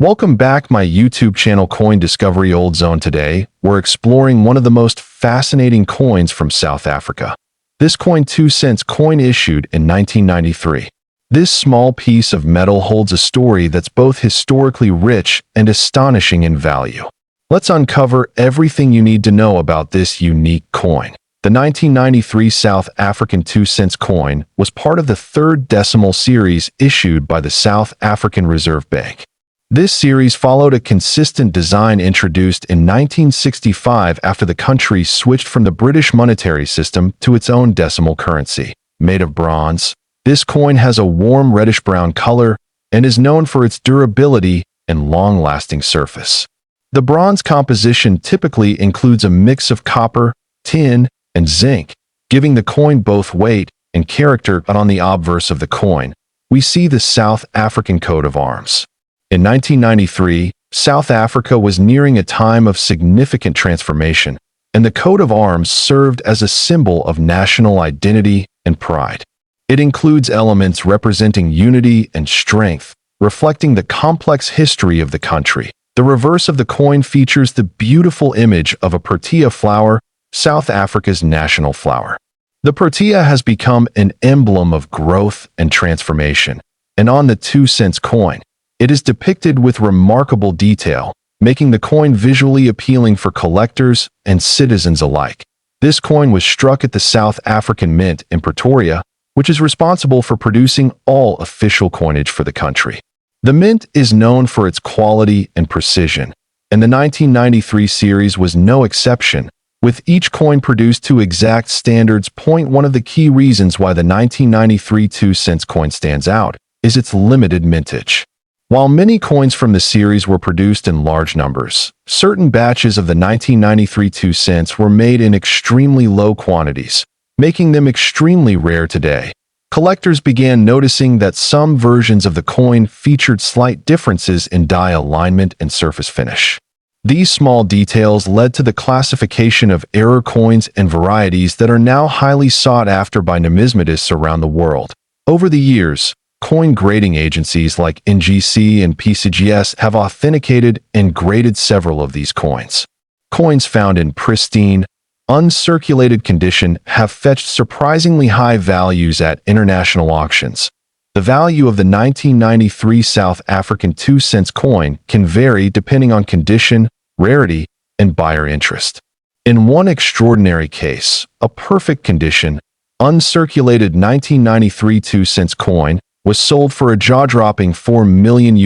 Welcome back my YouTube channel Coin Discovery Old Zone. Today, we're exploring one of the most fascinating coins from South Africa. This coin 2 cents coin issued in 1993. This small piece of metal holds a story that's both historically rich and astonishing in value. Let's uncover everything you need to know about this unique coin. The 1993 South African 2 cents coin was part of the third decimal series issued by the South African Reserve Bank. This series followed a consistent design introduced in 1965 after the country switched from the British monetary system to its own decimal currency. Made of bronze, this coin has a warm reddish-brown color and is known for its durability and long-lasting surface. The bronze composition typically includes a mix of copper, tin, and zinc, giving the coin both weight and character. But on the obverse of the coin, we see the South African coat of arms. In 1993, South Africa was nearing a time of significant transformation, and the coat of arms served as a symbol of national identity and pride. It includes elements representing unity and strength, reflecting the complex history of the country. The reverse of the coin features the beautiful image of a protea flower, South Africa's national flower. The protea has become an emblem of growth and transformation, and on the 2 cents coin, it is depicted with remarkable detail, making the coin visually appealing for collectors and citizens alike. This coin was struck at the South African Mint in Pretoria, which is responsible for producing all official coinage for the country. The mint is known for its quality and precision, and the 1993 series was no exception, with each coin produced to exact standards. One of the key reasons why the 1993 2 cents coin stands out is its limited mintage. While many coins from the series were produced in large numbers, certain batches of the 1993 2 cents were made in extremely low quantities, making them extremely rare today. Collectors began noticing that some versions of the coin featured slight differences in die alignment and surface finish. These small details led to the classification of error coins and varieties that are now highly sought after by numismatists around the world. Over the years, coin grading agencies like NGC and PCGS have authenticated and graded several of these coins. Coins found in pristine, uncirculated condition have fetched surprisingly high values at international auctions. The value of the 1993 South African 2 cents coin can vary depending on condition, rarity, and buyer interest. In one extraordinary case, a perfect condition, uncirculated 1993 2 cents coin was sold for a jaw-dropping $4 million,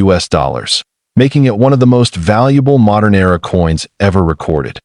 making it one of the most valuable modern-era coins ever recorded.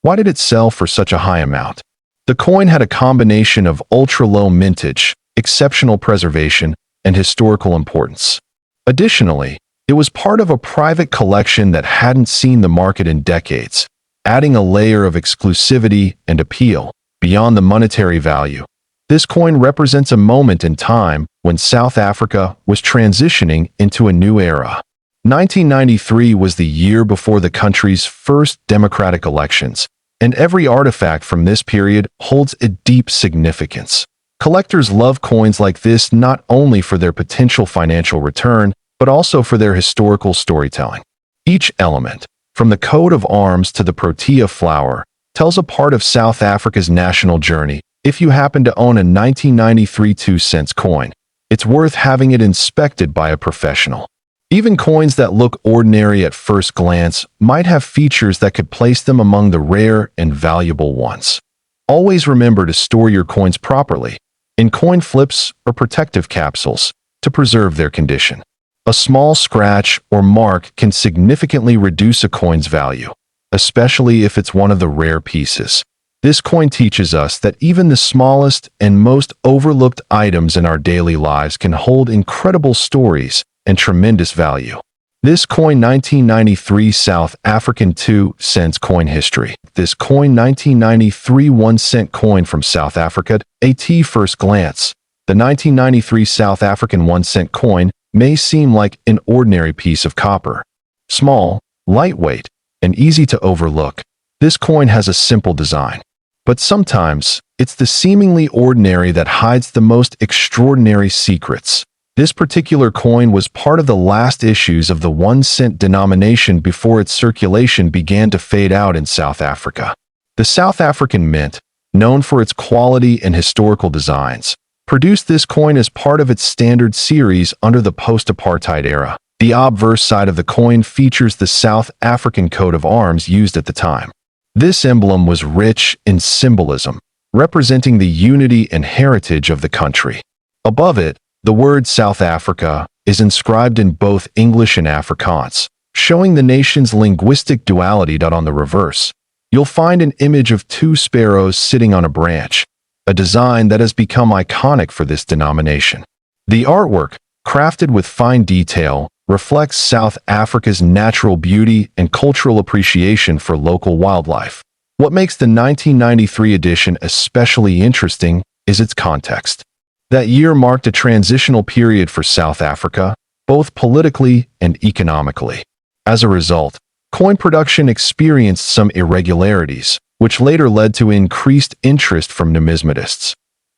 Why did it sell for such a high amount? The coin had a combination of ultra-low mintage, exceptional preservation, and historical importance. Additionally, it was part of a private collection that hadn't seen the market in decades, adding a layer of exclusivity and appeal beyond the monetary value. This coin represents a moment in time when South Africa was transitioning into a new era. 1993 was the year before the country's first democratic elections, and every artifact from this period holds a deep significance. Collectors love coins like this not only for their potential financial return, but also for their historical storytelling. Each element, from the coat of arms to the protea flower, tells a part of South Africa's national journey. If you happen to own a 1993 2 cents coin, it's worth having it inspected by a professional. Even coins that look ordinary at first glance might have features that could place them among the rare and valuable ones. Always remember to store your coins properly, in coin flips or protective capsules, to preserve their condition. A small scratch or mark can significantly reduce a coin's value, especially if it's one of the rare pieces. This coin teaches us that even the smallest and most overlooked items in our daily lives can hold incredible stories and tremendous value. This coin 1993 South African 2 cents coin history. This coin 1993 1 cent coin from South Africa. At first glance, the 1993 South African 1 cent coin may seem like an ordinary piece of copper. Small, lightweight, and easy to overlook, this coin has a simple design. But sometimes, it's the seemingly ordinary that hides the most extraordinary secrets. This particular coin was part of the last issues of the 1-cent denomination before its circulation began to fade out in South Africa. The South African Mint, known for its quality and historical designs, produced this coin as part of its standard series under the post-apartheid era. The obverse side of the coin features the South African coat of arms used at the time. This emblem was rich in symbolism, representing the unity and heritage of the country. Above it, the word South Africa is inscribed in both English and Afrikaans, showing the nation's linguistic duality. On the reverse, you'll find an image of two sparrows sitting on a branch, a design that has become iconic for this denomination. The artwork, crafted with fine detail, reflects South Africa's natural beauty and cultural appreciation for local wildlife. What makes the 1993 edition especially interesting is its context. That year marked a transitional period for South Africa, both politically and economically. As a result, coin production experienced some irregularities, which later led to increased interest from numismatists.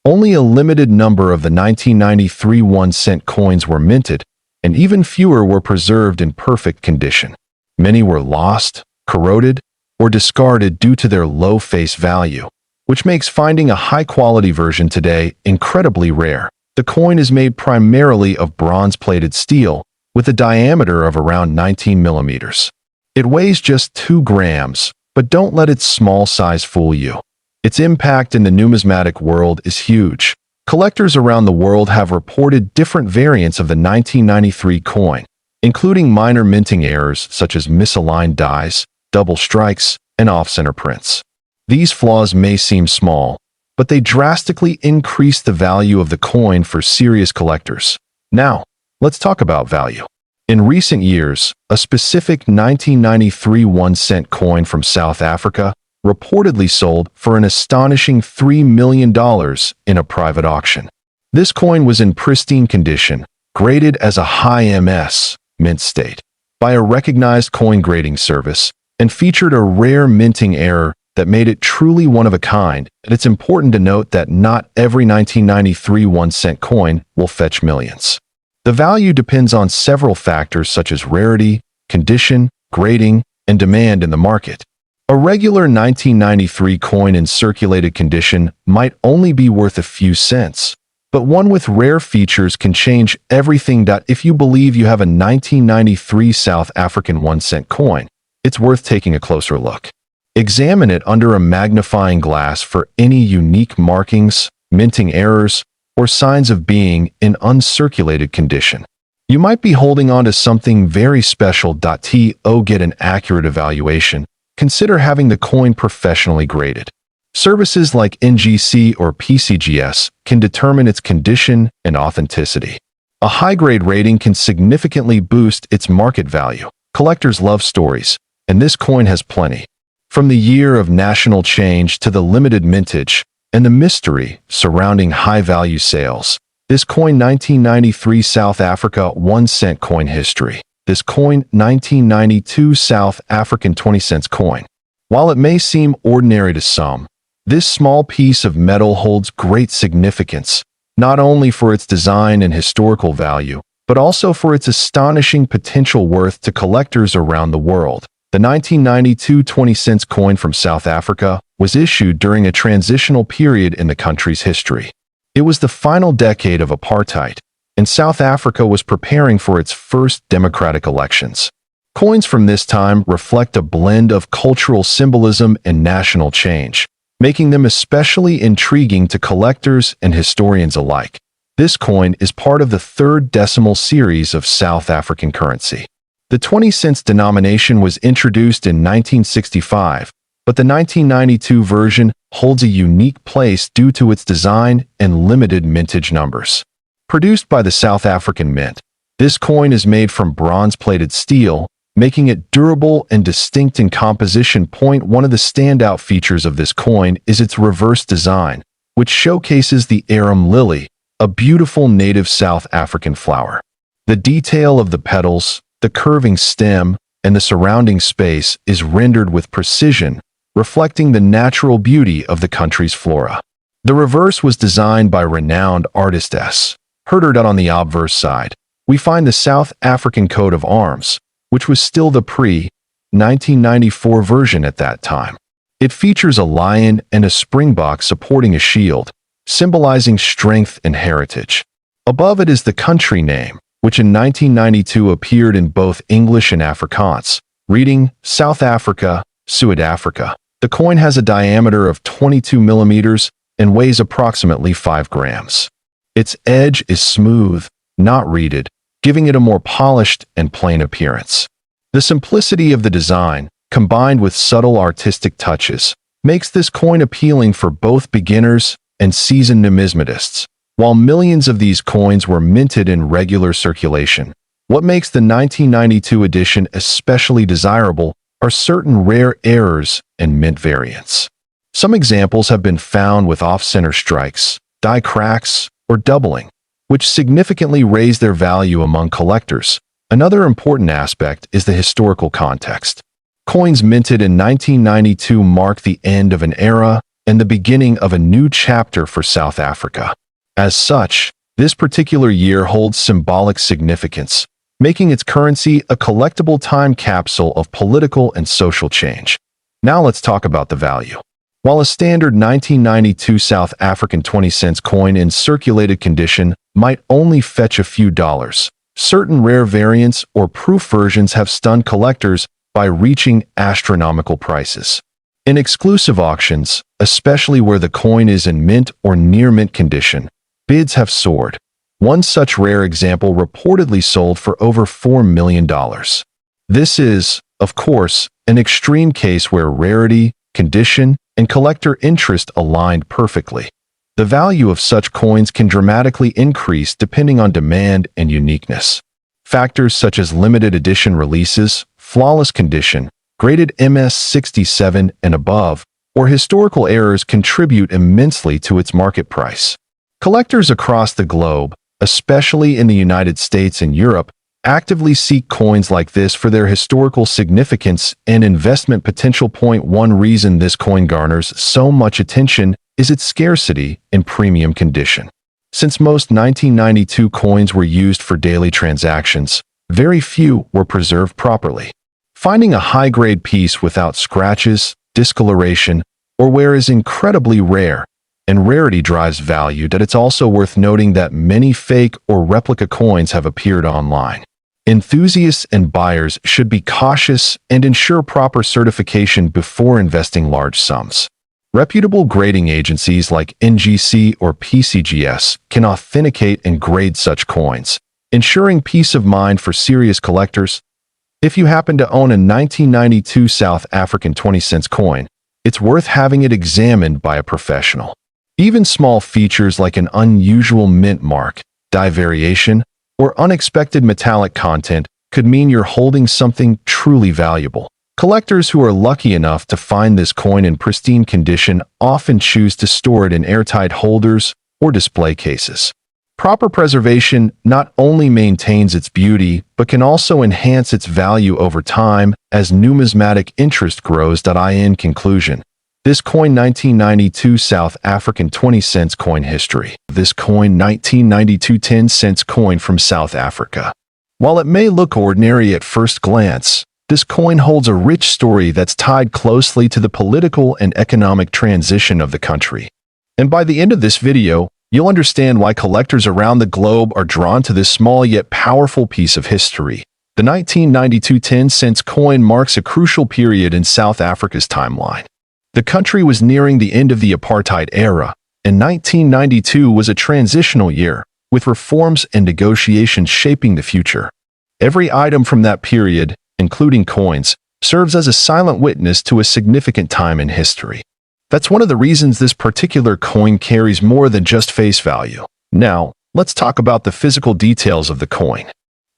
Only a limited number of the 1993 1-cent coins were minted, and even fewer were preserved in perfect condition. Many were lost, corroded, or discarded due to their low face value, which makes finding a high-quality version today incredibly rare. The coin is made primarily of bronze-plated steel, with a diameter of around 19 millimeters. It weighs just 2 grams, but don't let its small size fool you. Its impact in the numismatic world is huge. Collectors around the world have reported different variants of the 1993 coin, including minor minting errors such as misaligned dies, double strikes, and off-center prints. These flaws may seem small, but they drastically increase the value of the coin for serious collectors. Now, let's talk about value. In recent years, a specific 1993 1-cent coin from South Africa reportedly sold for an astonishing $3 million in a private auction. This coin was in pristine condition, graded as a high MS, mint state, by a recognized coin grading service, and featured a rare minting error that made it truly one of a kind. And it's important to note that not every 1993 1-cent coin will fetch millions. The value depends on several factors such as rarity, condition, grading, and demand in the market. A regular 1993 coin in circulated condition might only be worth a few cents, but one with rare features can change everything. If you believe you have a 1993 South African 1-cent coin, it's worth taking a closer look. Examine it under a magnifying glass for any unique markings, minting errors, or signs of being in uncirculated condition. You might be holding on to something very special. To get an accurate evaluation, consider having the coin professionally graded. Services like NGC or PCGS can determine its condition and authenticity. A high-grade rating can significantly boost its market value. Collectors love stories, and this coin has plenty. From the year of national change to the limited mintage and the mystery surrounding high-value sales, this coin 1993 South Africa 1-cent coin history. This coin 1992 South African 20-cent coin. While it may seem ordinary to some, this small piece of metal holds great significance, not only for its design and historical value, but also for its astonishing potential worth to collectors around the world. The 1992 20-cent coin from South Africa was issued during a transitional period in the country's history. It was the final decade of apartheid, and South Africa was preparing for its first democratic elections. Coins from this time reflect a blend of cultural symbolism and national change, making them especially intriguing to collectors and historians alike. This coin is part of the third decimal series of South African currency. The 20-cent denomination was introduced in 1965, but the 1992 version holds a unique place due to its design and limited mintage numbers. Produced by the South African Mint, this coin is made from bronze-plated steel, making it durable and distinct in composition. One of the standout features of this coin is its reverse design, which showcases the arum lily, a beautiful native South African flower. The detail of the petals, the curving stem, and the surrounding space is rendered with precision, reflecting the natural beauty of the country's flora. The reverse was designed by renowned artist S. Herdered on the obverse side, we find the South African coat of arms, which was still the pre-1994 version at that time. It features a lion and a springbok supporting a shield, symbolizing strength and heritage. Above it is the country name, which in 1992 appeared in both English and Afrikaans, reading South Africa, Suid-Afrika. The coin has a diameter of 22 millimeters and weighs approximately 5 grams. Its edge is smooth, not reeded, giving it a more polished and plain appearance. The simplicity of the design, combined with subtle artistic touches, makes this coin appealing for both beginners and seasoned numismatists. While millions of these coins were minted in regular circulation, what makes the 1992 edition especially desirable are certain rare errors and mint variants. Some examples have been found with off-center strikes, die cracks, or doubling, which significantly raise their value among collectors. Another important aspect is the historical context. Coins minted in 1992 mark the end of an era and the beginning of a new chapter for South Africa. As such, this particular year holds symbolic significance, making its currency a collectible time capsule of political and social change. Now let's talk about the value. While a standard 1992 South African 20-cent coin in circulated condition might only fetch a few dollars, certain rare variants or proof versions have stunned collectors by reaching astronomical prices. In exclusive auctions, especially where the coin is in mint or near mint condition, bids have soared. One such rare example reportedly sold for over $4 million. This is, of course, an extreme case where rarity, condition, and collector interest aligned perfectly. The value of such coins can dramatically increase depending on demand and uniqueness. Factors such as limited edition releases, flawless condition, graded MS67 and above, or historical errors contribute immensely to its market price. Collectors across the globe, especially in the United States and Europe, actively seek coins like this for their historical significance and investment potential. One reason this coin garners so much attention is its scarcity and premium condition. Since most 1992 coins were used for daily transactions, very few were preserved properly. Finding a high-grade piece without scratches, discoloration, or wear is incredibly rare, and rarity drives value. That it's also worth noting that many fake or replica coins have appeared online. Enthusiasts and buyers should be cautious and ensure proper certification before investing large sums. Reputable grading agencies like NGC or PCGS can authenticate and grade such coins, ensuring peace of mind for serious collectors. If you happen to own a 1992 South African 20-cent coin, it's worth having it examined by a professional. Even small features like an unusual mint mark, die variation, or unexpected metallic content could mean you're holding something truly valuable. Collectors who are lucky enough to find this coin in pristine condition often choose to store it in airtight holders or display cases. Proper preservation not only maintains its beauty, but can also enhance its value over time as numismatic interest grows. In conclusion, this coin 1992 South African 20-cent coin history. This coin 1992 10-cent coin from South Africa. While it may look ordinary at first glance, this coin holds a rich story that's tied closely to the political and economic transition of the country. And by the end of this video, you'll understand why collectors around the globe are drawn to this small yet powerful piece of history. The 1992 10-cent coin marks a crucial period in South Africa's timeline. The country was nearing the end of the apartheid era, and 1992 was a transitional year, with reforms and negotiations shaping the future. Every item from that period, including coins, serves as a silent witness to a significant time in history. That's one of the reasons this particular coin carries more than just face value. Now, let's talk about the physical details of the coin.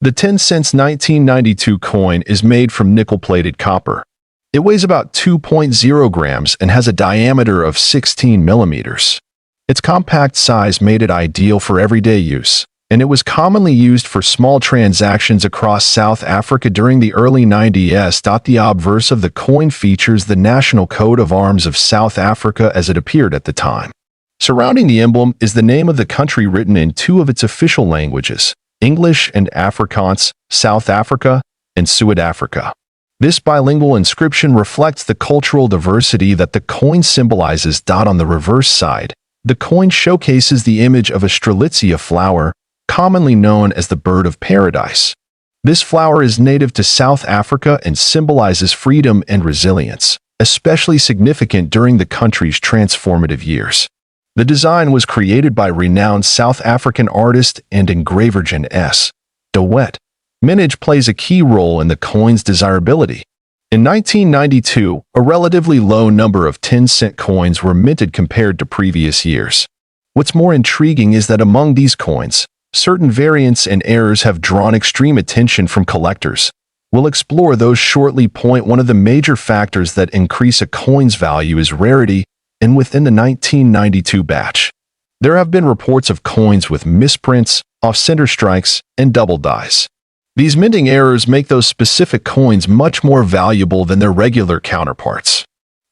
The 10-cent 1992 coin is made from nickel-plated copper. It weighs about 2.0 grams and has a diameter of 16 millimeters. Its compact size made it ideal for everyday use, and it was commonly used for small transactions across South Africa during the early 90s. The obverse of the coin features the national coat of arms of South Africa as it appeared at the time. Surrounding the emblem is the name of the country written in two of its official languages, English and Afrikaans, South Africa and Suid-Afrika. This bilingual inscription reflects the cultural diversity that the coin symbolizes. On the reverse side, the coin showcases the image of a strelitzia flower, commonly known as the bird of paradise. This flower is native to South Africa and symbolizes freedom and resilience, especially significant during the country's transformative years. The design was created by renowned South African artist and engraver Jan S. de Wet. Mintage plays a key role in the coin's desirability. In 1992, a relatively low number of 10-cent coins were minted compared to previous years. What's more intriguing is that among these coins, certain variants and errors have drawn extreme attention from collectors. We'll explore those shortly. One of the major factors that increase a coin's value is rarity, and within the 1992 batch, there have been reports of coins with misprints, off-center strikes, and double dies. These minting errors make those specific coins much more valuable than their regular counterparts.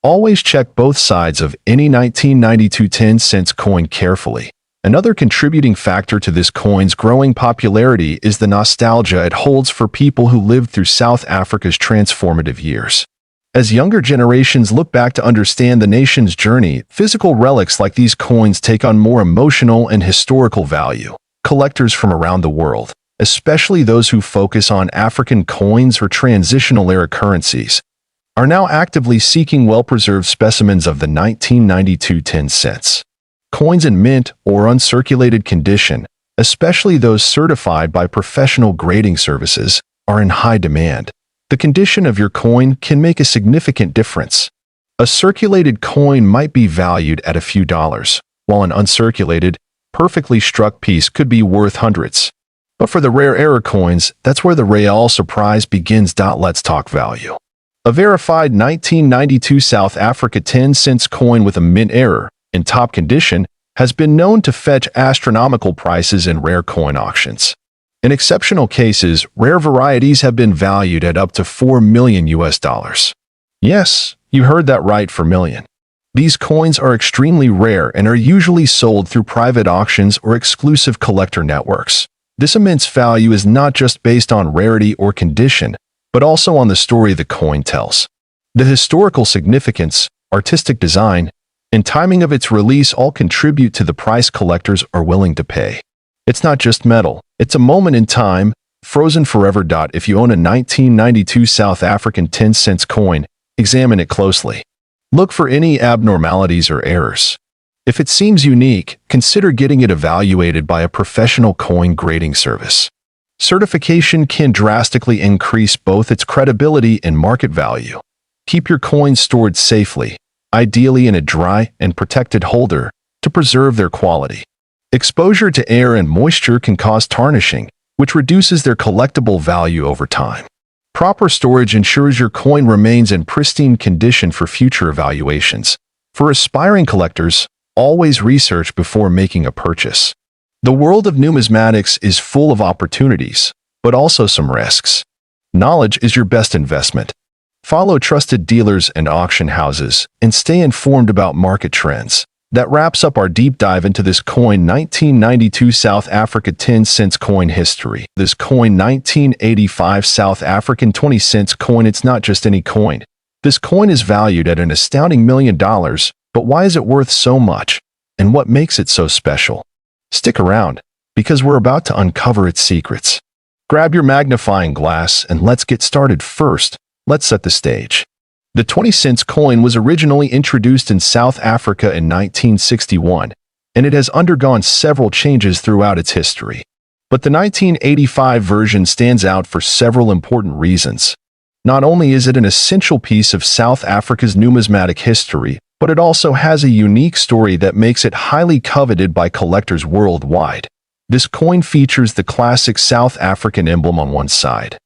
Always check both sides of any 1992 10-cent coin carefully. Another contributing factor to this coin's growing popularity is the nostalgia it holds for people who lived through South Africa's transformative years. As younger generations look back to understand the nation's journey, physical relics like these coins take on more emotional and historical value. Collectors from around the world, especially those who focus on African coins or transitional-era currencies, are now actively seeking well-preserved specimens of the 1992 10 cents. Coins in mint or uncirculated condition, especially those certified by professional grading services, are in high demand. The condition of your coin can make a significant difference. A circulated coin might be valued at a few dollars, while an uncirculated, perfectly struck piece could be worth hundreds. But for the rare error coins, that's where the real surprise begins. Let's talk value. A verified 1992 South Africa 10-cent coin with a mint error, in top condition, has been known to fetch astronomical prices in rare coin auctions. In exceptional cases, rare varieties have been valued at up to $4 million. Yes, you heard that right, $4 million. These coins are extremely rare and are usually sold through private auctions or exclusive collector networks. This immense value is not just based on rarity or condition, but also on the story the coin tells. The historical significance, artistic design, and timing of its release all contribute to the price collectors are willing to pay. It's not just metal, it's a moment in time, frozen forever. If you own a 1992 South African 10-cent coin, examine it closely. Look for any abnormalities or errors. If it seems unique, consider getting it evaluated by a professional coin grading service. Certification can drastically increase both its credibility and market value. Keep your coins stored safely, ideally in a dry and protected holder, to preserve their quality. Exposure to air and moisture can cause tarnishing, which reduces their collectible value over time. Proper storage ensures your coin remains in pristine condition for future evaluations. For aspiring collectors, always research before making a purchase. The world of numismatics is full of opportunities, but also some risks. Knowledge is your best investment. Follow trusted dealers and auction houses, and stay informed about market trends. That wraps up our deep dive into this coin 1992 South Africa 10-cent coin history. This coin 1985 South African 20-cent coin, it's not just any coin. This coin is valued at an astounding $1 million, but why is it worth so much? And what makes it so special? Stick around, because we're about to uncover its secrets. Grab your magnifying glass and let's get started. First, let's set the stage. The 20-cent coin was originally introduced in South Africa in 1961, and it has undergone several changes throughout its history. But the 1985 version stands out for several important reasons. Not only is it an essential piece of South Africa's numismatic history, but it also has a unique story that makes it highly coveted by collectors worldwide. This coin features the classic South African emblem on one side,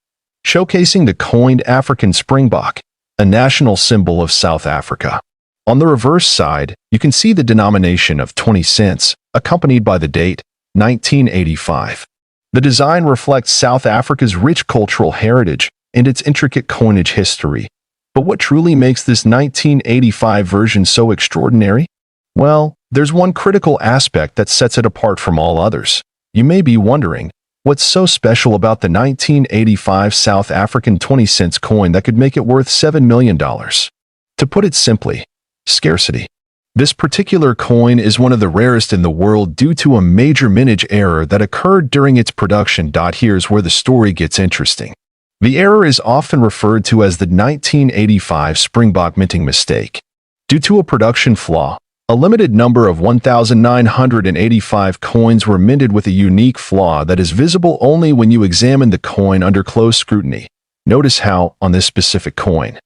showcasing the coined African springbok, a national symbol of South Africa. On the reverse side, you can see the denomination of 20 cents, accompanied by the date, 1985. The design reflects South Africa's rich cultural heritage and its intricate coinage history. But what truly makes this 1985 version so extraordinary? Well, there's one critical aspect that sets it apart from all others. You may be wondering, what's so special about the 1985 South African 20-cent coin that could make it worth $7 million? To put it simply, scarcity. This particular coin is one of the rarest in the world due to a major mintage error that occurred during its production. Here's where the story gets interesting. The error is often referred to as the 1985 Springbok minting mistake. Due to a production flaw, a limited number of 1,985 coins were minted with a unique flaw that is visible only when you examine the coin under close scrutiny. Notice how, on this specific coin,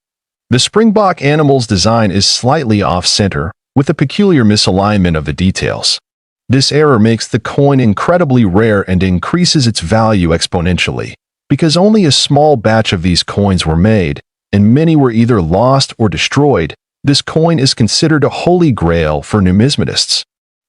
the Springbok animal's design is slightly off-center, with a peculiar misalignment of the details. This error makes the coin incredibly rare and increases its value exponentially. Because only a small batch of these coins were made, and many were either lost or destroyed, this coin is considered a holy grail for numismatists.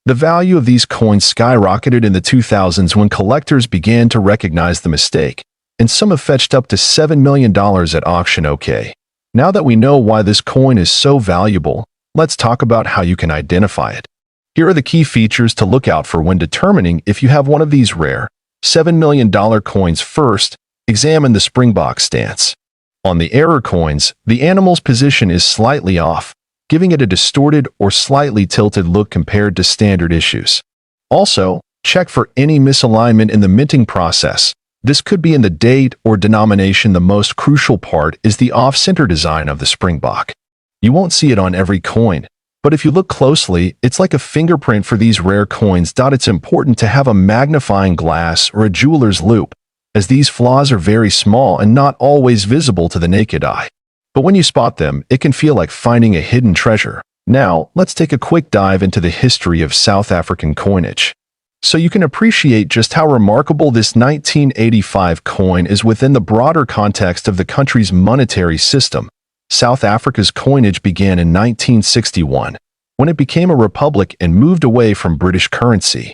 The value of these coins skyrocketed in the 2000s when collectors began to recognize the mistake, and some have fetched up to $7 million at auction. Okay, now that we know why this coin is so valuable, let's talk about how you can identify it. Here are the key features to look out for when determining if you have one of these rare $7 million coins. First, examine the Springbok stance. On the error coins, the animal's position is slightly off, giving it a distorted or slightly tilted look compared to standard issues. Also, check for any misalignment in the minting process. This could be in the date or denomination. The most crucial part is the off-center design of the Springbok. You won't see it on every coin, but if you look closely, it's like a fingerprint for these rare coins. It's important to have a magnifying glass or a jeweler's loupe, as these flaws are very small and not always visible to the naked eye. But when you spot them, it can feel like finding a hidden treasure. Now, let's take a quick dive into the history of South African coinage, so you can appreciate just how remarkable this 1985 coin is within the broader context of the country's monetary system. South Africa's coinage began in 1961, when it became a republic and moved away from British currency.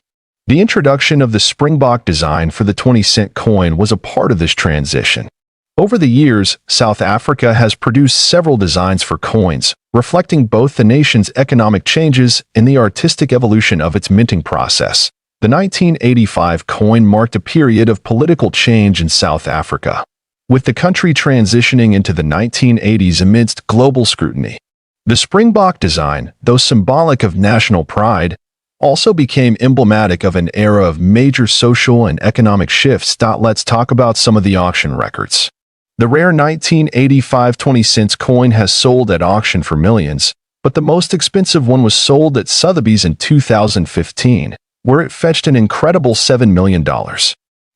The introduction of the Springbok design for the 20-cent coin was a part of this transition. Over the years, South Africa has produced several designs for coins, reflecting both the nation's economic changes and the artistic evolution of its minting process. The 1985 coin marked a period of political change in South Africa, with the country transitioning into the 1980s amidst global scrutiny. The Springbok design, though symbolic of national pride, also became emblematic of an era of major social and economic shifts. Let's talk about some of the auction records. The rare 1985 20-cent coin has sold at auction for millions, but the most expensive one was sold at Sotheby's in 2015, where it fetched an incredible $7 million.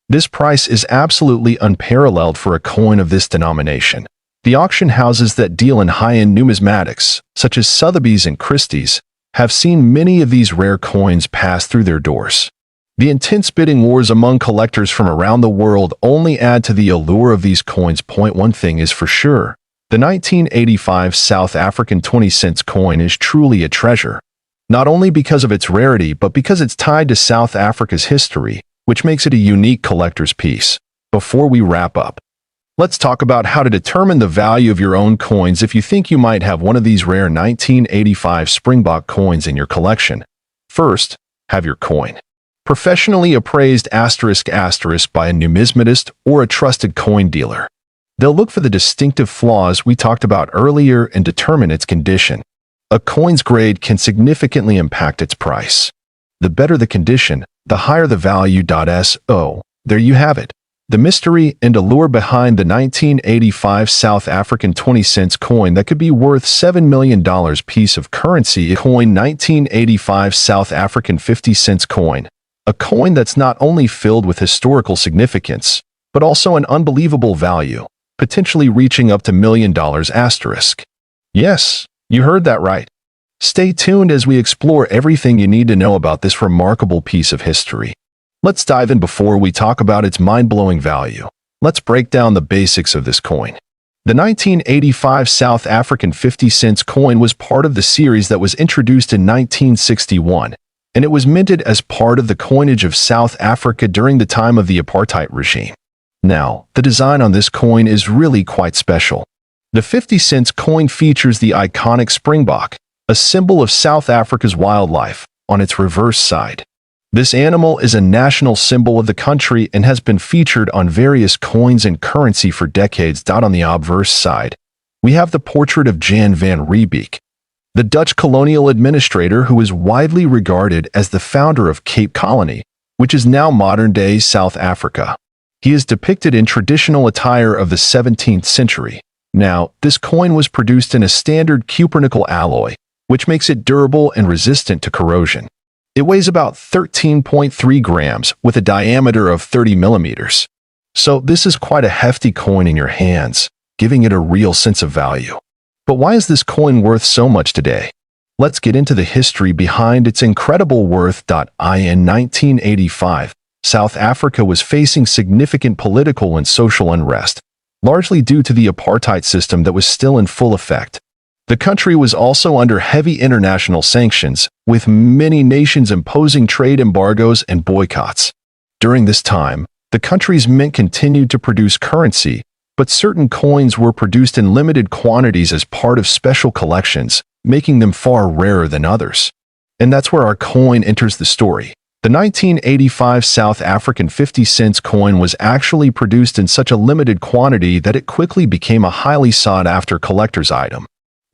This price is absolutely unparalleled for a coin of this denomination. The auction houses that deal in high-end numismatics, such as Sotheby's and Christie's, have seen many of these rare coins pass through their doors. The intense bidding wars among collectors from around the world only add to the allure of these coins. One thing is for sure, the 1985 South African 20-cent coin is truly a treasure, not only because of its rarity but because it's tied to South Africa's history, which makes it a unique collector's piece. Before we wrap up, let's talk about how to determine the value of your own coins if you think you might have one of these rare 1985 Springbok coins in your collection. First, have your coin professionally appraised *** by a numismatist or a trusted coin dealer. They'll look for the distinctive flaws we talked about earlier and determine its condition. A coin's grade can significantly impact its price. The better the condition, the higher the value. So, there you have it. The mystery and allure behind the 1985 South African 20-cent coin that could be worth $7 million piece of currency. Coin 1985 South African 50-cent coin. A coin that's not only filled with historical significance, but also an unbelievable value, potentially reaching up to $1 million. Yes, you heard that right. Stay tuned as we explore everything you need to know about this remarkable piece of history. Let's dive in. Before we talk about its mind-blowing value, let's break down the basics of this coin. The 1985 South African 50-cent coin was part of the series that was introduced in 1961, and it was minted as part of the coinage of South Africa during the time of the apartheid regime. Now, the design on this coin is really quite special. The 50-cent coin features the iconic Springbok, a symbol of South Africa's wildlife, on its reverse side. This animal is a national symbol of the country and has been featured on various coins and currency for decades. On the obverse side, we have the portrait of Jan van Riebeeck, the Dutch colonial administrator who is widely regarded as the founder of Cape Colony, which is now modern-day South Africa. He is depicted in traditional attire of the 17th century. Now, this coin was produced in a standard cupronickel alloy, which makes it durable and resistant to corrosion. It weighs about 13.3 grams with a diameter of 30 millimeters. So this is quite a hefty coin in your hands, giving it a real sense of value. But why is this coin worth so much today? Let's get into the history behind its incredible worth. In 1985, South Africa was facing significant political and social unrest, largely due to the apartheid system that was still in full effect. The country was also under heavy international sanctions, with many nations imposing trade embargoes and boycotts. During this time, the country's mint continued to produce currency, but certain coins were produced in limited quantities as part of special collections, making them far rarer than others. And that's where our coin enters the story. The 1985 South African 50 cents coin was actually produced in such a limited quantity that it quickly became a highly sought-after collector's item.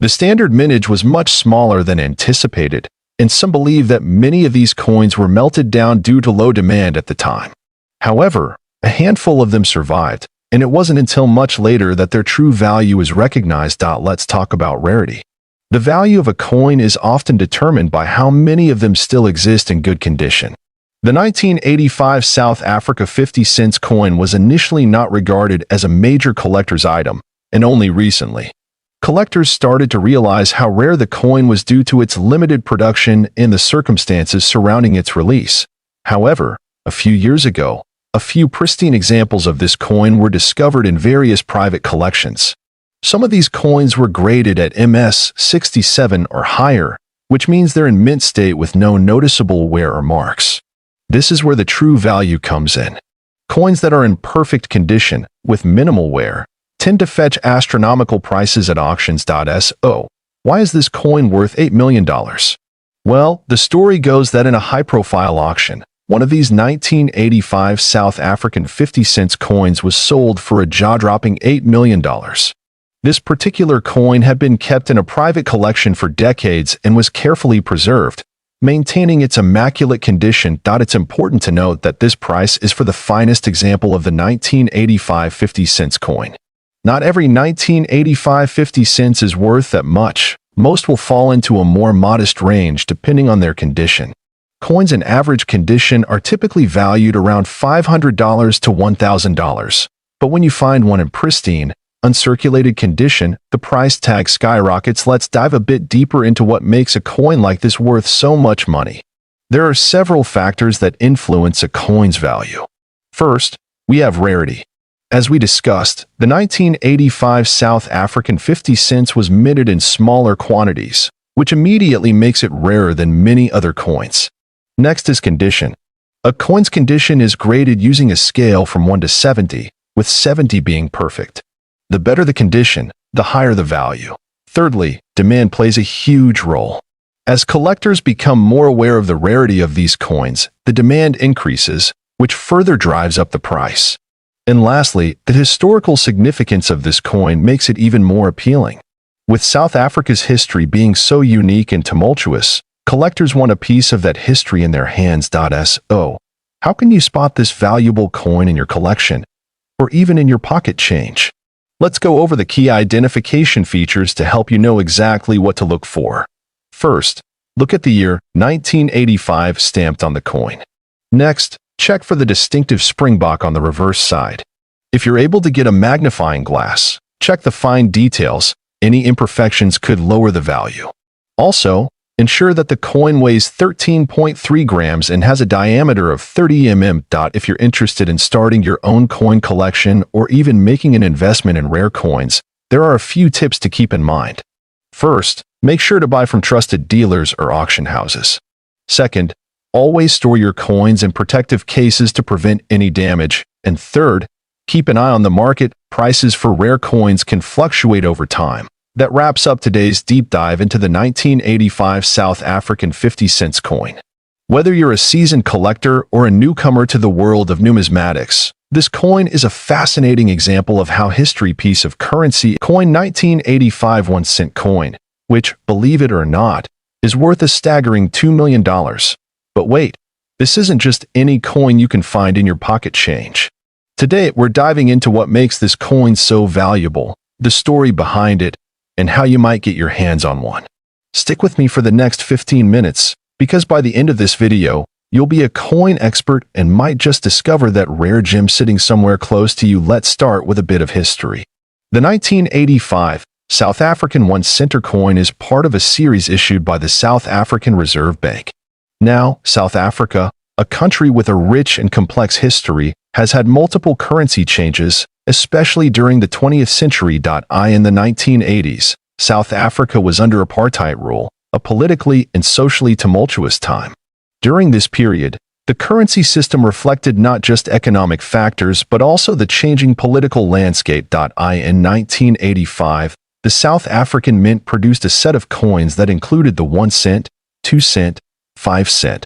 The standard mintage was much smaller than anticipated, and some believe that many of these coins were melted down due to low demand at the time. However, a handful of them survived, and it wasn't until much later that their true value is recognized. Let's talk about rarity. The value of a coin is often determined by how many of them still exist in good condition. The 1985 South Africa 50 cents coin was initially not regarded as a major collector's item, and only recently, collectors started to realize how rare the coin was due to its limited production and the circumstances surrounding its release. However, a few years ago, a few pristine examples of this coin were discovered in various private collections. Some of these coins were graded at MS 67 or higher, which means they're in mint state with no noticeable wear or marks. This is where the true value comes in. Coins that are in perfect condition, with minimal wear, tend to fetch astronomical prices at auctions. So, why is this coin worth $8 million? Well, the story goes that in a high-profile auction, one of these 1985 South African 50 cents coins was sold for a jaw-dropping $8 million. This particular coin had been kept in a private collection for decades and was carefully preserved, maintaining its immaculate condition. It's important to note that this price is for the finest example of the 1985 50 cents coin. Not every 1985 50 cents is worth that much. Most will fall into a more modest range depending on their condition. Coins in average condition are typically valued around $500 to $1,000. But when you find one in pristine, uncirculated condition, the price tag skyrockets. Let's dive a bit deeper into what makes a coin like this worth so much money. There are several factors that influence a coin's value. First, we have rarity. As we discussed, the 1985 South African 50 cents was minted in smaller quantities, which immediately makes it rarer than many other coins. Next is condition. A coin's condition is graded using a scale from 1 to 70, with 70 being perfect. The better the condition, the higher the value. Thirdly, demand plays a huge role. As collectors become more aware of the rarity of these coins, the demand increases, which further drives up the price. And lastly, the historical significance of this coin makes it even more appealing. With South Africa's history being so unique and tumultuous, collectors want a piece of that history in their hands. So, how can you spot this valuable coin in your collection, or even in your pocket change? Let's go over the key identification features to help you know exactly what to look for. First, look at the year 1985 stamped on the coin. Next, check for the distinctive springbok on the reverse side. If you're able to get a magnifying glass, check the fine details. Any imperfections could lower the value. Also, ensure that the coin weighs 13.3 grams and has a diameter of 30 mm. If you're interested in starting your own coin collection or even making an investment in rare coins, there are a few tips to keep in mind. First, make sure to buy from trusted dealers or auction houses. Second, always store your coins in protective cases to prevent any damage. And third, keep an eye on the market. Prices for rare coins can fluctuate over time, That wraps up today's deep dive into the 1985 South African 50-cent coin. Whether you're a seasoned collector or a newcomer to the world of numismatics, this coin is a fascinating example of how history piece of currency coin 1985 1-cent coin, which, believe it or not, is worth a staggering $2 million. But wait, this isn't just any coin you can find in your pocket change. Today, we're diving into what makes this coin so valuable, the story behind it, and how you might get your hands on one. Stick with me for the next 15 minutes, because by the end of this video, you'll be a coin expert and might just discover that rare gem sitting somewhere close to you. Let's start with a bit of history. The 1985 South African 1-cent coin is part of a series issued by the South African Reserve Bank. Now, South Africa, a country with a rich and complex history, has had multiple currency changes, especially during the 20th century. In the 1980s, South Africa was under apartheid rule, a politically and socially tumultuous time. During this period, the currency system reflected not just economic factors but also the changing political landscape. In 1985, the South African Mint produced a set of coins that included the 1 cent, 2 cent, 5 cent,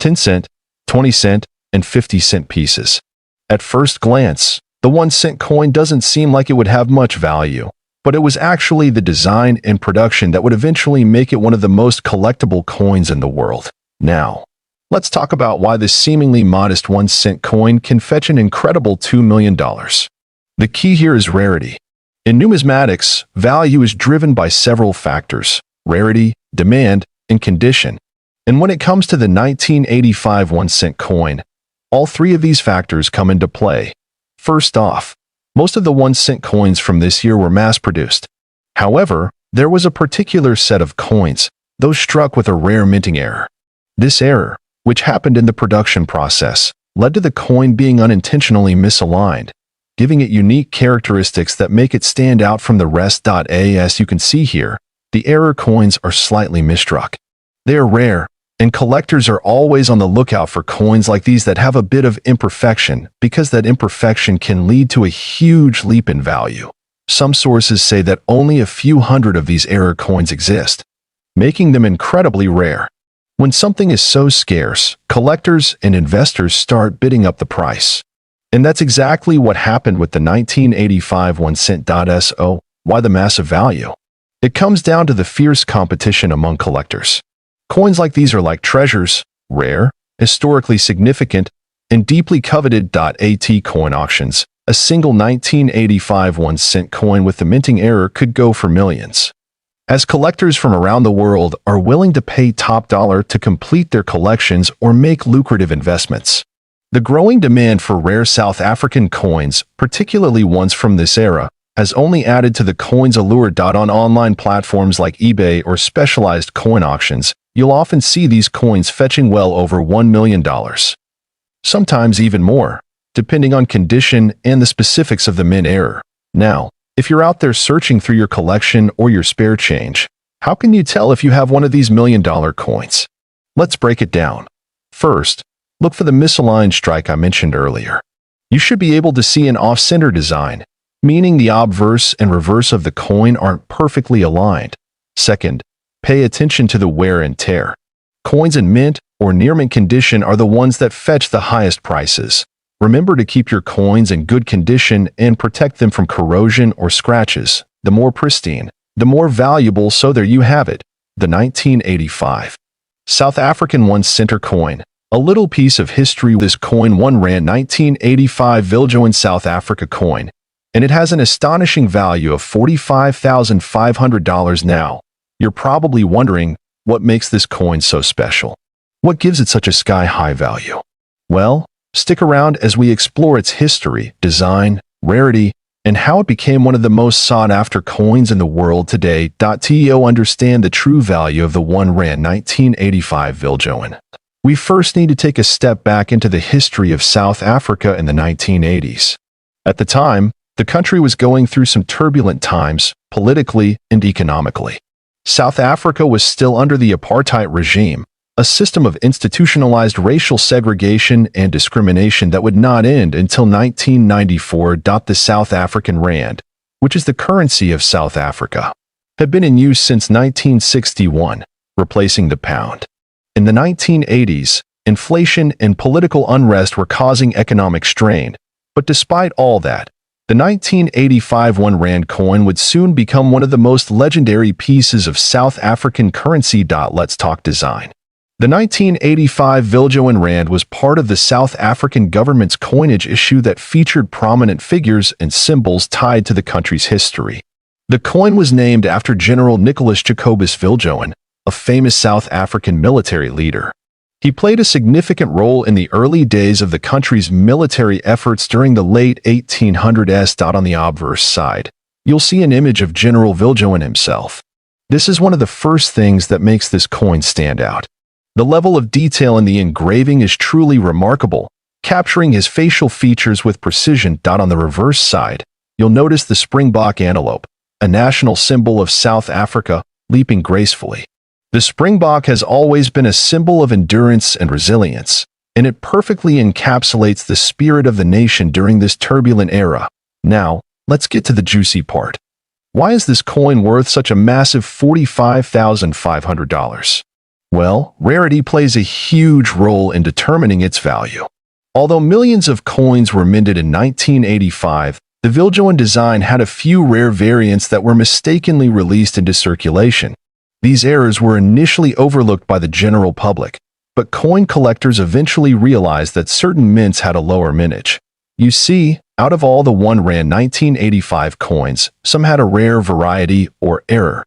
10 cent, 20 cent, and 50-cent pieces. At first glance, the 1-cent coin doesn't seem like it would have much value, but it was actually the design and production that would eventually make it one of the most collectible coins in the world. Now, let's talk about why this seemingly modest 1-cent coin can fetch an incredible $2 million. The key here is rarity. In numismatics, value is driven by several factors: rarity, demand, and condition. And when it comes to the 1985 1-cent coin, all three of these factors come into play. First off, most of the 1-cent coins from this year were mass-produced. However, there was a particular set of coins, those struck with a rare minting error. This error, which happened in the production process, led to the coin being unintentionally misaligned, giving it unique characteristics that make it stand out from the rest. As you can see here, the error coins are slightly misstruck. They are rare, and collectors are always on the lookout for coins like these that have a bit of imperfection, because that imperfection can lead to a huge leap in value. Some sources say that only a few hundred of these error coins exist, making them incredibly rare. When something is so scarce, collectors and investors start bidding up the price. And that's exactly what happened with the 1985 1-cent. So, why the massive value? It comes down to the fierce competition among collectors. Coins like these are like treasures, rare, historically significant, and deeply coveted. At coin auctions, a single 1985 1-cent coin with the minting error could go for millions. As collectors from around the world are willing to pay top dollar to complete their collections or make lucrative investments. The growing demand for rare South African coins, particularly ones from this era, has only added to the coin's allure. On online platforms like eBay or specialized coin auctions, you'll often see these coins fetching well over $1 million. Sometimes even more, depending on condition and the specifics of the mint error. Now, if you're out there searching through your collection or your spare change, how can you tell if you have one of these $1 million coins? Let's break it down. First, look for the misaligned strike I mentioned earlier. You should be able to see an off-center design, meaning the obverse and reverse of the coin aren't perfectly aligned. Second, pay attention to the wear and tear. Coins in mint or near mint condition are the ones that fetch the highest prices. Remember to keep your coins in good condition and protect them from corrosion or scratches. The more pristine, the more valuable. So there you have it, the 1985 South African 1-cent coin. A little piece of history: this coin 1 Rand 1985 Viljoen South Africa coin, and it has an astonishing value of $45,500 now. You're probably wondering, what makes this coin so special? What gives it such a sky-high value? Well, stick around as we explore its history, design, rarity, and how it became one of the most sought-after coins in the world today. To understand the true value of the 1 Rand 1985 Viljoen, we first need to take a step back into the history of South Africa in the 1980s. At the time, the country was going through some turbulent times, politically and economically. South Africa was still under the apartheid regime, a system of institutionalized racial segregation and discrimination that would not end until 1994. The South African Rand, which is the currency of South Africa, had been in use since 1961, replacing the pound. In the 1980s, inflation and political unrest were causing economic strain, but despite all that, the 1985 1 Rand coin would soon become one of the most legendary pieces of South African currency. Let's talk design. The 1985 Viljoen Rand was part of the South African government's coinage issue that featured prominent figures and symbols tied to the country's history. The coin was named after General Nicholas Jacobus Viljoen, a famous South African military leader. He played a significant role in the early days of the country's military efforts during the late 1800s. On the obverse side, you'll see an image of General Viljoen himself. This is one of the first things that makes this coin stand out. The level of detail in the engraving is truly remarkable, capturing his facial features with precision. On the reverse side, you'll notice the springbok antelope, a national symbol of South Africa, leaping gracefully. The springbok has always been a symbol of endurance and resilience, and it perfectly encapsulates the spirit of the nation during this turbulent era. Now, let's get to the juicy part. Why is this coin worth such a massive $45,500? Well, rarity plays a huge role in determining its value. Although millions of coins were minted in 1985, the Viljoen design had a few rare variants that were mistakenly released into circulation. These errors were initially overlooked by the general public, but coin collectors eventually realized that certain mints had a lower mintage. You see, out of all the 1 Rand 1985 coins, some had a rare variety or error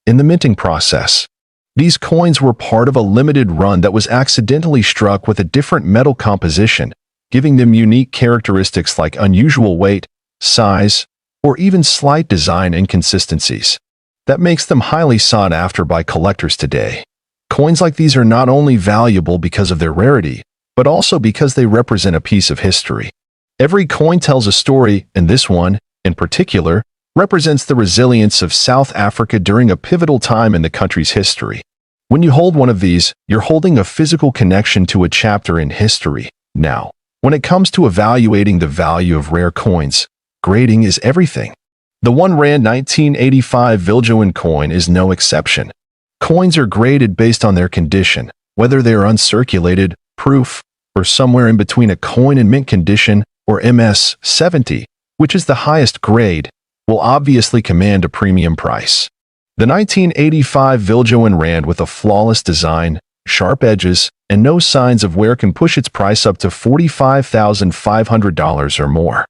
in the minting process. These coins were part of a limited run that was accidentally struck with a different metal composition, giving them unique characteristics like unusual weight, size, or even slight design inconsistencies. That makes them highly sought after by collectors today. Coins like these are not only valuable because of their rarity, but also because they represent a piece of history. Every coin tells a story, and this one, in particular, represents the resilience of South Africa during a pivotal time in the country's history. When you hold one of these, you're holding a physical connection to a chapter in history. Now, when it comes to evaluating the value of rare coins, grading is everything. The 1 Rand 1985 Viljoen coin is no exception. Coins are graded based on their condition, whether they are uncirculated, proof, or somewhere in between. A coin in mint condition, or MS 70, which is the highest grade, will obviously command a premium price. The 1985 Viljoen Rand with a flawless design, sharp edges, and no signs of wear can push its price up to $45,500 or more.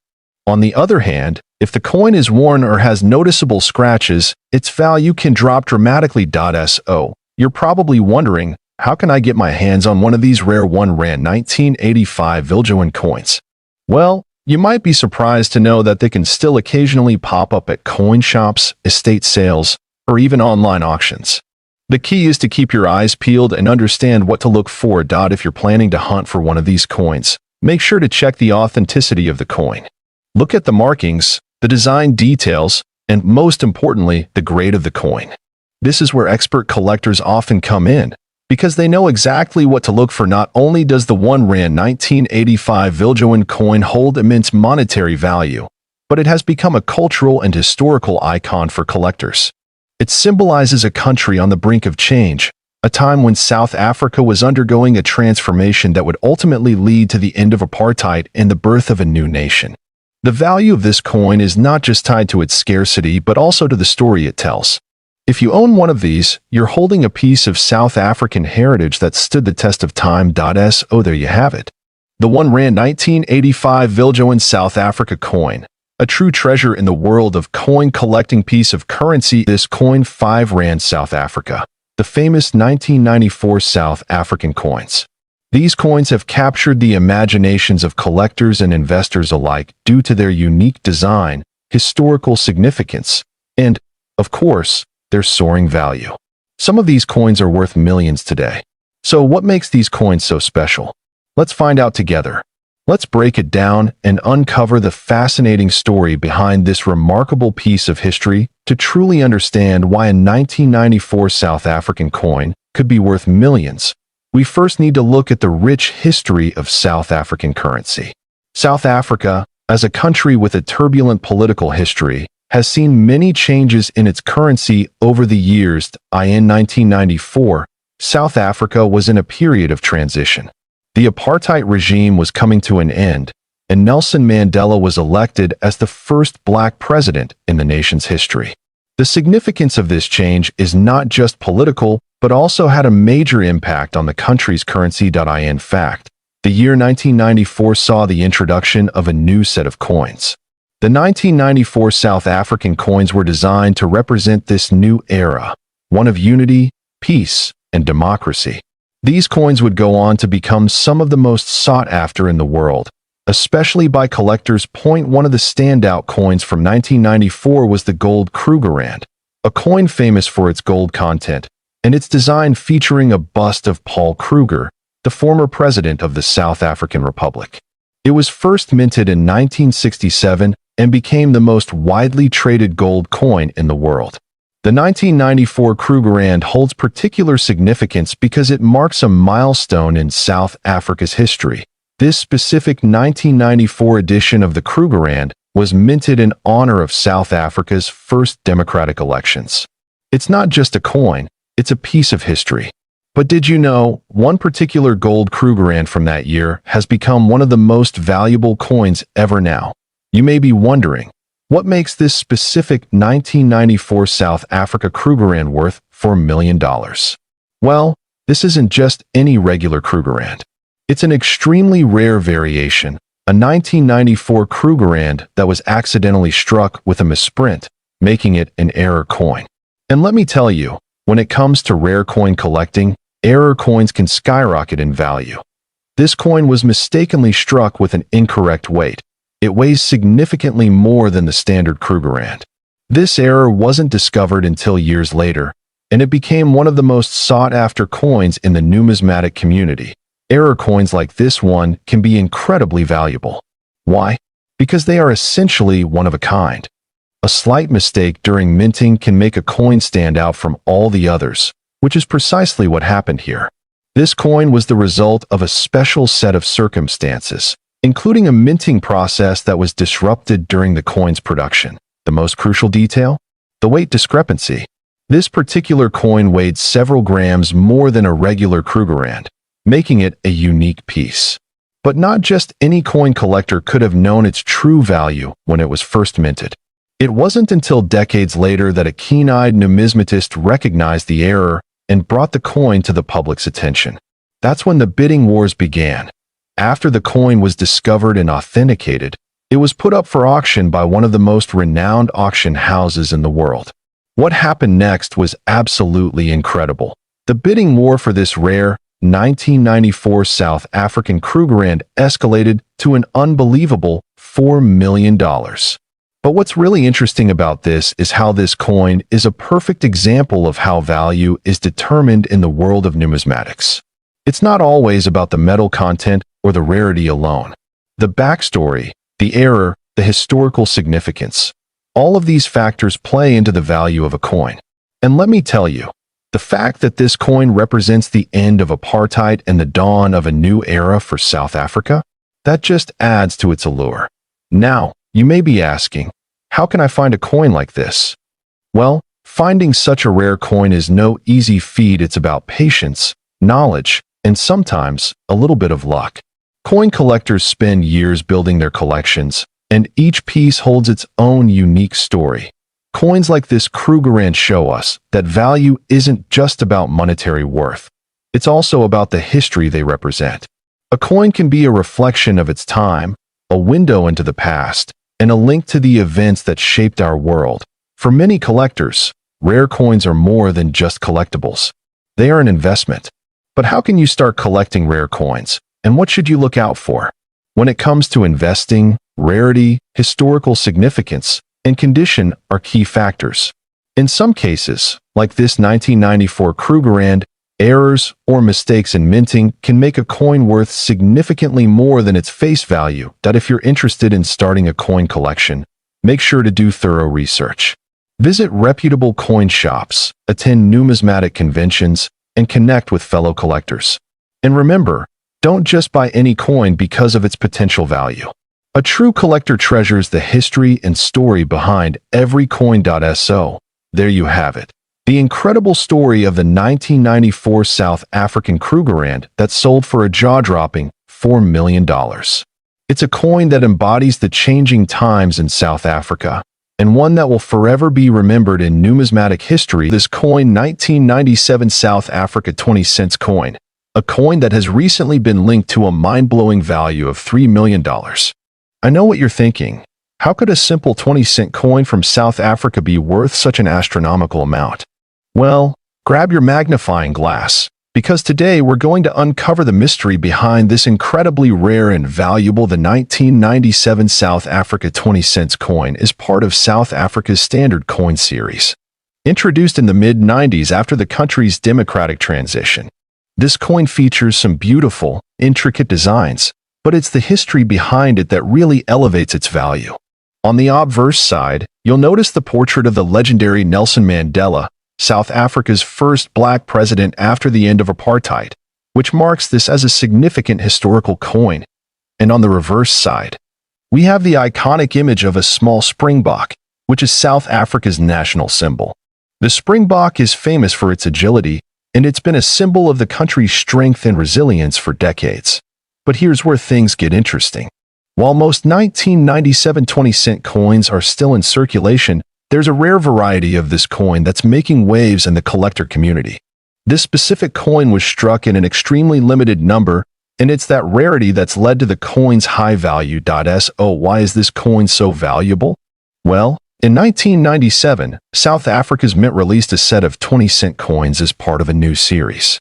On the other hand, if the coin is worn or has noticeable scratches, its value can drop dramatically. So, you're probably wondering, how can I get my hands on one of these rare 1 Rand 1985 Viljoen coins? Well, you might be surprised to know that they can still occasionally pop up at coin shops, estate sales, or even online auctions. The key is to keep your eyes peeled and understand what to look for. If you're planning to hunt for one of these coins, make sure to check the authenticity of the coin. Look at the markings, the design details, and most importantly, the grade of the coin. This is where expert collectors often come in, because they know exactly what to look for. Not only does the 1 Rand 1985 Viljoen coin hold immense monetary value, but it has become a cultural and historical icon for collectors. It symbolizes a country on the brink of change, a time when South Africa was undergoing a transformation that would ultimately lead to the end of apartheid and the birth of a new nation. The value of this coin is not just tied to its scarcity but also to the story it tells. If you own one of these, you're holding a piece of South African heritage that stood the test of time. So there you have it. The 1 Rand 1985 Viljoen South Africa coin. A true treasure in the world of coin collecting piece of currency. This coin 5 Rand South Africa. The famous 1994 South African coins. These coins have captured the imaginations of collectors and investors alike due to their unique design, historical significance, and, of course, their soaring value. Some of these coins are worth millions today. So what makes these coins so special? Let's find out together. Let's break it down and uncover the fascinating story behind this remarkable piece of history to truly understand why a 1994 South African coin could be worth millions. We first need to look at the rich history of South African currency. South Africa, as a country with a turbulent political history, has seen many changes in its currency over the years. In 1994, South Africa was in a period of transition. The apartheid regime was coming to an end, and Nelson Mandela was elected as the first black president in the nation's history. The significance of this change is not just political, but also had a major impact on the country's currency. In fact, the year 1994 saw the introduction of a new set of coins. The 1994 South African coins were designed to represent this new era, one of unity, peace, and democracy. These coins would go on to become some of the most sought after in the world, especially by collectors. One of the standout coins from 1994 was the gold Kruger Rand, a coin famous for its gold content, and its design featuring a bust of Paul Kruger, the former president of the South African Republic. It was first minted in 1967 and became the most widely traded gold coin in the world. The 1994 Kruger Rand holds particular significance because it marks a milestone in South Africa's history. This specific 1994 edition of the Kruger Rand was minted in honor of South Africa's first democratic elections. It's not just a coin, it's a piece of history. But did you know, one particular gold Kruger Rand from that year has become one of the most valuable coins ever now? You may be wondering, what makes this specific 1994 South Africa Kruger Rand worth $4 million? Well, this isn't just any regular Kruger Rand. It's an extremely rare variation, a 1994 Kruger Rand that was accidentally struck with a misprint, making it an error coin. And let me tell you, when it comes to rare coin collecting, error coins can skyrocket in value. This coin was mistakenly struck with an incorrect weight. It weighs significantly more than the standard Kruger Rand. This error wasn't discovered until years later, and it became one of the most sought-after coins in the numismatic community. Error coins like this one can be incredibly valuable. Why? Because they are essentially one of a kind. A slight mistake during minting can make a coin stand out from all the others, which is precisely what happened here. This coin was the result of a special set of circumstances, including a minting process that was disrupted during the coin's production. The most crucial detail? The weight discrepancy. This particular coin weighed several grams more than a regular Kruger Rand, making it a unique piece. But not just any coin collector could have known its true value when it was first minted. It wasn't until decades later that a keen-eyed numismatist recognized the error and brought the coin to the public's attention. That's when the bidding wars began. After the coin was discovered and authenticated, it was put up for auction by one of the most renowned auction houses in the world. What happened next was absolutely incredible. The bidding war for this rare 1994 South African Kruger Rand escalated to an unbelievable $4 million. But what's really interesting about this is how this coin is a perfect example of how value is determined in the world of numismatics. It's not always about the metal content or the rarity alone. The backstory, the error, the historical significance, all of these factors play into the value of a coin. And let me tell you, the fact that this coin represents the end of apartheid and the dawn of a new era for South Africa, that just adds to its allure. Now, you may be asking, how can I find a coin like this? Well, finding such a rare coin is no easy feat. It's about patience, knowledge, and sometimes a little bit of luck. Coin collectors spend years building their collections, and each piece holds its own unique story. Coins like this Kruger Rand show us that value isn't just about monetary worth. It's also about the history they represent. A coin can be a reflection of its time, a window into the past, and a link to the events that shaped our world. For many collectors, rare coins are more than just collectibles. They are an investment. But how can you start collecting rare coins, and what should you look out for? When it comes to investing, rarity, historical significance, and condition are key factors. In some cases, like this 1994 Kruger Rand, errors or mistakes in minting can make a coin worth significantly more than its face value. That if you're interested in starting a coin collection, make sure to do thorough research. Visit reputable coin shops, attend numismatic conventions, and connect with fellow collectors. And remember, don't just buy any coin because of its potential value. A true collector treasures the history and story behind every coin. So, there you have it. The incredible story of the 1994 South African Kruger Pond that sold for a jaw-dropping $4 million. It's a coin that embodies the changing times in South Africa, and one that will forever be remembered in numismatic history. This coin, 1997 South Africa 20 cents coin, a coin that has recently been linked to a mind-blowing value of $3 million. I know what you're thinking. How could a simple 20-cent coin from South Africa be worth such an astronomical amount? Well, grab your magnifying glass, because today we're going to uncover the mystery behind this incredibly rare and valuable. The 1997 South Africa 20 cents coin is part of South Africa's standard coin series. Introduced in the mid-90s after the country's democratic transition, this coin features some beautiful, intricate designs, but it's the history behind it that really elevates its value. On the obverse side, you'll notice the portrait of the legendary Nelson Mandela, South Africa's first black president after the end of apartheid, which marks this as a significant historical coin. And on the reverse side, we have the iconic image of a small springbok, which is South Africa's national symbol. The springbok is famous for its agility, and it's been a symbol of the country's strength and resilience for decades. But here's where things get interesting. While most 1997 20-cent coins are still in circulation, there's a rare variety of this coin that's making waves in the collector community. This specific coin was struck in an extremely limited number, and it's that rarity that's led to the coin's high value. So why is this coin so valuable? Well, in 1997, South Africa's mint released a set of 20-cent coins as part of a new series.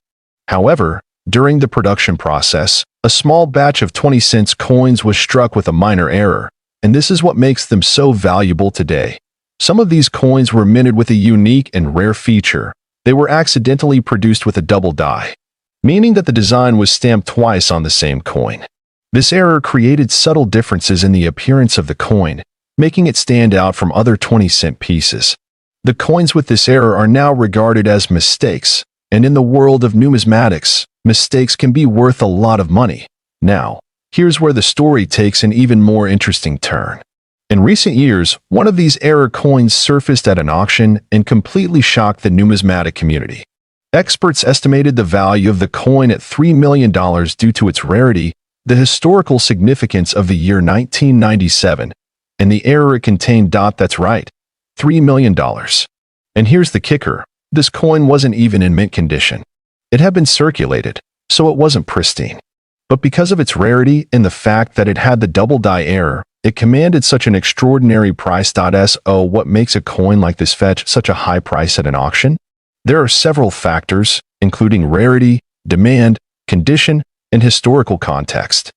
However, during the production process, a small batch of 20 cents coins was struck with a minor error, and this is what makes them so valuable today. Some of these coins were minted with a unique and rare feature. They were accidentally produced with a double die, meaning that the design was stamped twice on the same coin. This error created subtle differences in the appearance of the coin, making it stand out from other 20-cent pieces. The coins with this error are now regarded as mistakes, and in the world of numismatics, mistakes can be worth a lot of money. Now, here's where the story takes an even more interesting turn. In recent years, one of these error coins surfaced at an auction and completely shocked the numismatic community. Experts estimated the value of the coin at $3 million due to its rarity, the historical significance of the year 1997, and the error it contained. That's right, $3 million. And here's the kicker. This coin wasn't even in mint condition. It had been circulated, so it wasn't pristine. But because of its rarity and the fact that it had the double die error, it commanded such an extraordinary price. So what makes a coin like this fetch such a high price at an auction? There are several factors, including rarity, demand, condition, and historical context.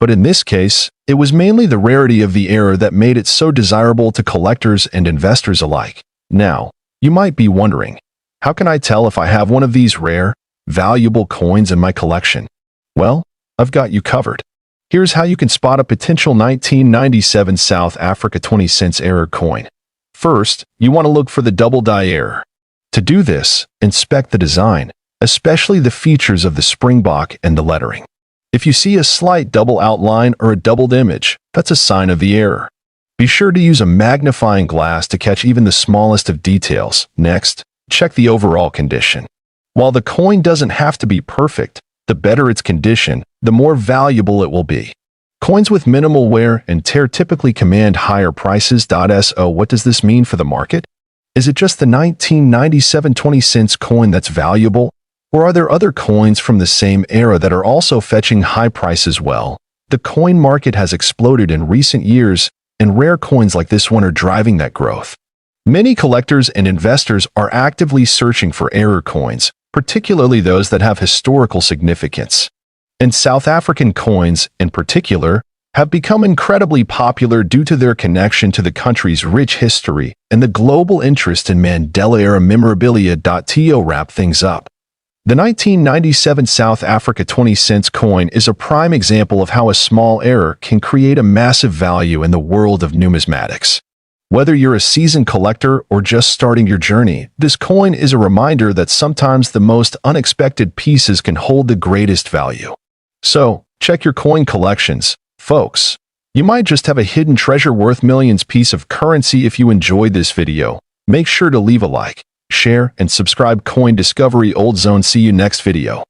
But in this case, it was mainly the rarity of the error that made it so desirable to collectors and investors alike. Now, you might be wondering, how can I tell if I have one of these rare, valuable coins in my collection? Well, I've got you covered. Here's how you can spot a potential 1997 South Africa 20 cents error coin. First, you want to look for the double die error. To do this, inspect the design, especially the features of the springbok and the lettering. If you see a slight double outline or a doubled image, that's a sign of the error. Be sure to use a magnifying glass to catch even the smallest of details. Next, check the overall condition. While the coin doesn't have to be perfect, the better its condition, the more valuable it will be. Coins with minimal wear and tear typically command higher prices. So what does this mean for the market? Is it just the 1997 20 cents coin that's valuable? Or are there other coins from the same era that are also fetching high prices? Well, the coin market has exploded in recent years, and rare coins like this one are driving that growth. Many collectors and investors are actively searching for error coins, particularly those that have historical significance. And South African coins, in particular, have become incredibly popular due to their connection to the country's rich history and the global interest in Mandela-era memorabilia. To wrap things up, the 1997 South Africa 20 cents coin is a prime example of how a small error can create a massive value in the world of numismatics. Whether you're a seasoned collector or just starting your journey, this coin is a reminder that sometimes the most unexpected pieces can hold the greatest value. So, check your coin collections, folks. You might just have a hidden treasure worth millions piece of currency. If you enjoyed this video, make sure to leave a like, share, and subscribe. Coin Discovery Old Zone. See you next video.